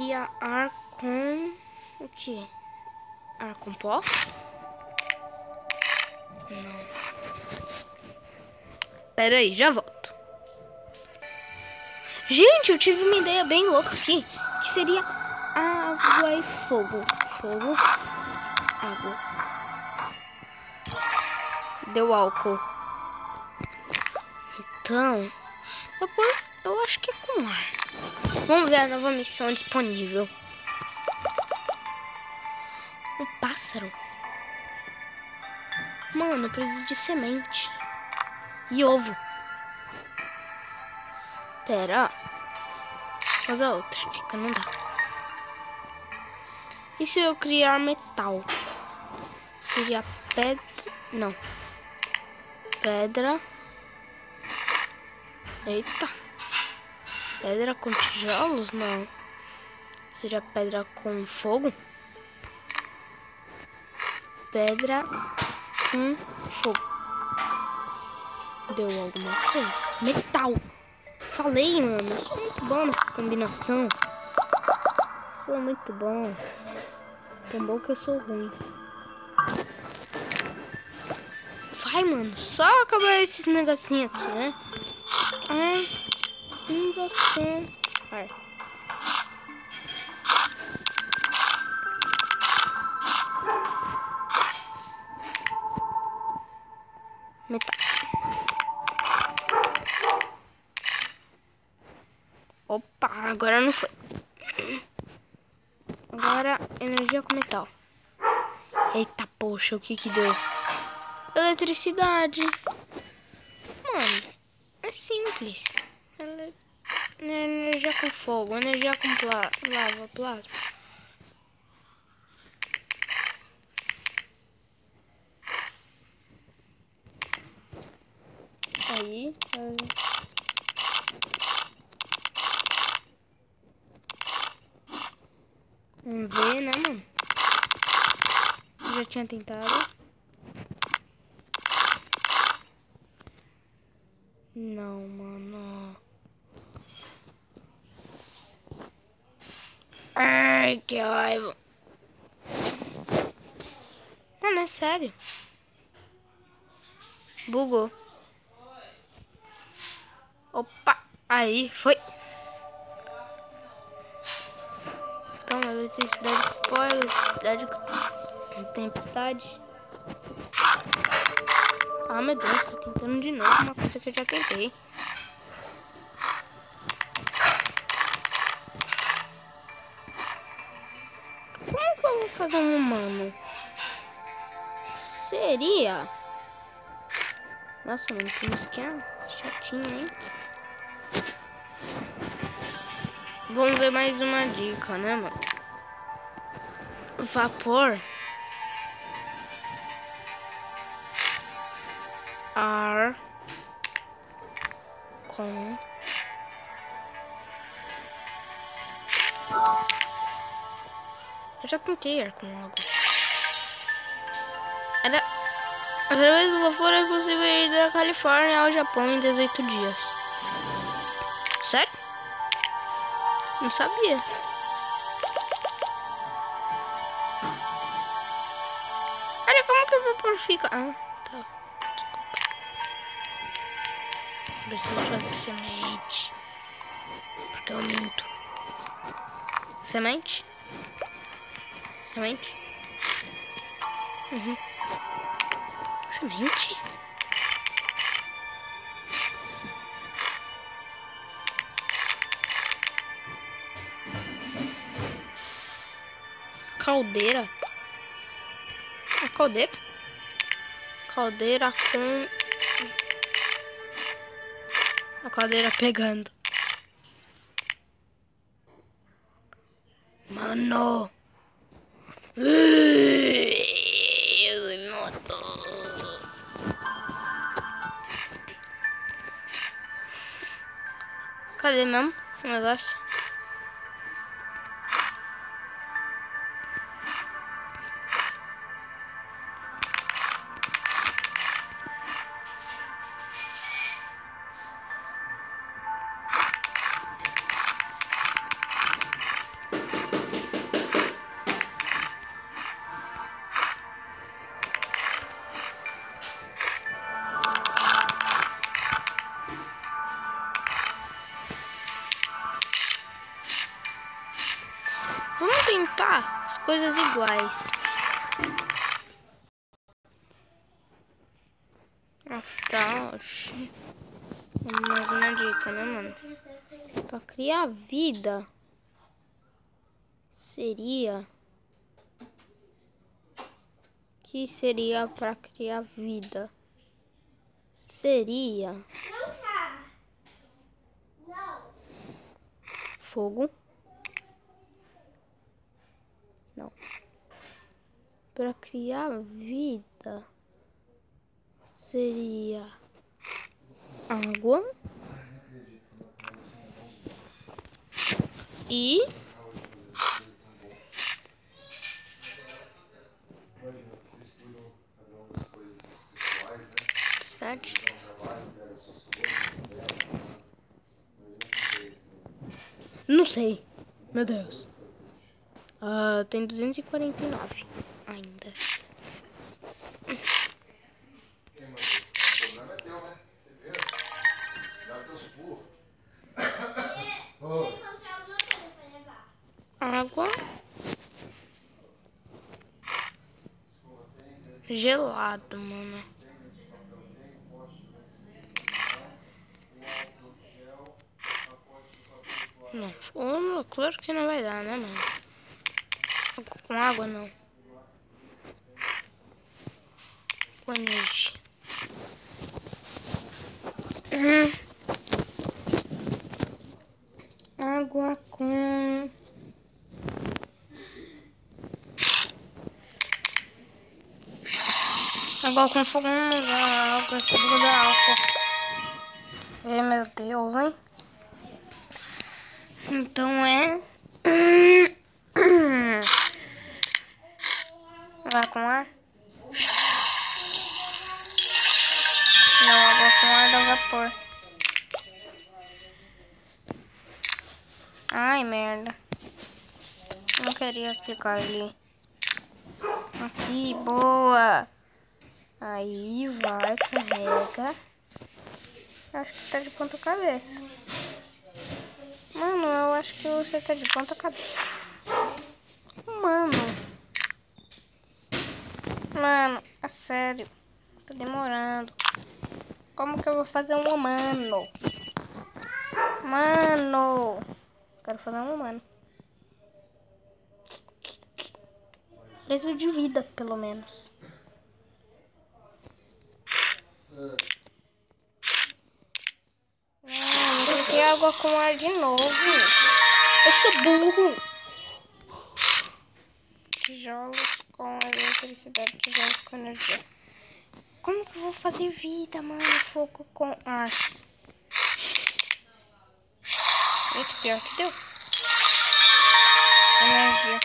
seria ar com... o quê? Ar com pó? Não. Pera aí, já volto. Gente, eu tive uma ideia bem louca aqui. Que seria água e fogo. Fogo, água. Deu álcool. Então, eu acho que é com ar. Vamos ver a nova missão disponível. Um pássaro. Mano, eu preciso de semente. E ovo. Pera, ó. Mas a outra dica não dá. E se eu criar metal? Seria pedra... Não. Pedra. Eita. Pedra com tijolos? Não. Seria pedra com fogo? Pedra com fogo. Deu alguma coisa? Metal. Falei, mano. Eu sou muito bom nessa combinação. Sou muito bom. Tão bom que eu sou ruim. Vai, mano. Só acabar esses negocinhos aqui, né? Ar, cinza, som, ar. Metal. Opa, agora não foi. Agora, energia com metal. Eita, poxa, o que que deu? Eletricidade. Mano, é simples. Energia com fogo, energia com lava, plasma. Aí, vamos ver, né, mano? Já tinha tentado. Não, mano. Ai, que raiva. Mano, é sério. Bugou. Opa, aí, foi. Então, eletricidade, pó, eletricidade, tempestade. Ah, meu Deus, tô tentando de novo uma coisa que eu já tentei. Como que eu vou fazer um humano? Seria... Nossa, mano, que música chatinha, hein? Vamos ver mais uma dica, né, mano? Vapor. Ar. Com. Eu já tentei ar com água. Através do vapor é possível ir da Califórnia ao Japão em 18 dias. Sério? Não sabia. Olha como que o vapor fica. Ah, tá. Desculpa. Preciso fazer semente. Porque eu minto. Semente? Semente? Uhum. Semente? Caldeira? A caldeira? Caldeira com... A caldeira pegando. Mano! Cadê mesmo o negócio? Vamos tentar as coisas iguais. Ah, tá, oxi. Mais uma dica, né, mano? Pra criar vida seria... que seria pra criar vida? Seria... fogo. Não. Para criar vida seria água e sete. Não sei. Meu Deus. Tem 249 ainda. Água gelado, mano. Não, claro que não vai dar, né, mano? Com água não. Com energia. Água com... água com fogo não dá, água com fogo dá álcool. Meu Deus, hein? Então é... água com ar? Não, água com ar dá vapor. Ai, merda. Não queria ficar ali. Aqui, boa. Aí, vai, carrega. Acho que tá de ponta cabeça. Mano, eu acho que você tá de ponta cabeça. Mano, é sério. Tá demorando. Como que eu vou fazer um humano? Mano. Quero fazer um humano. Preciso de vida, pelo menos. Não tem água com ar de novo. Eu sou burro. Tijolos com eletricidade, tijolos com energia. Como que eu vou fazer vida, mano? Fogo com ar. Eita, pior que deu. Energia.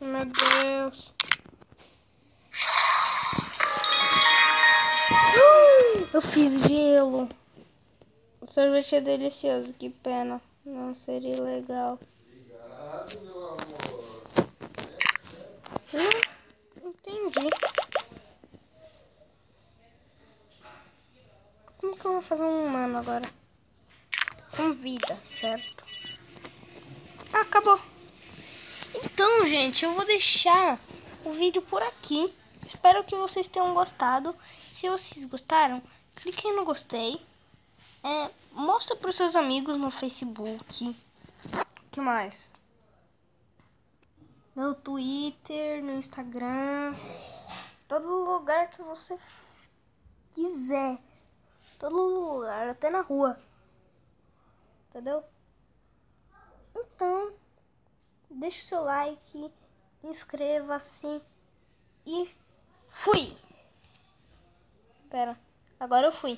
Meu Deus. Eu fiz gelo. O sorvete é delicioso, que pena. Não seria legal. Obrigado, meu amor. Entendi. Como que eu vou fazer um humano agora? Com vida, certo? Ah, acabou. Então, gente, eu vou deixar o vídeo por aqui. Espero que vocês tenham gostado. Se vocês gostaram, cliquem no gostei. Mostra para os seus amigos no Facebook. O que mais? No Twitter, no Instagram. Todo lugar que você quiser. Todo lugar, até na rua. Entendeu? Então, deixa o seu like, inscreva-se e fui! Pera, agora eu fui.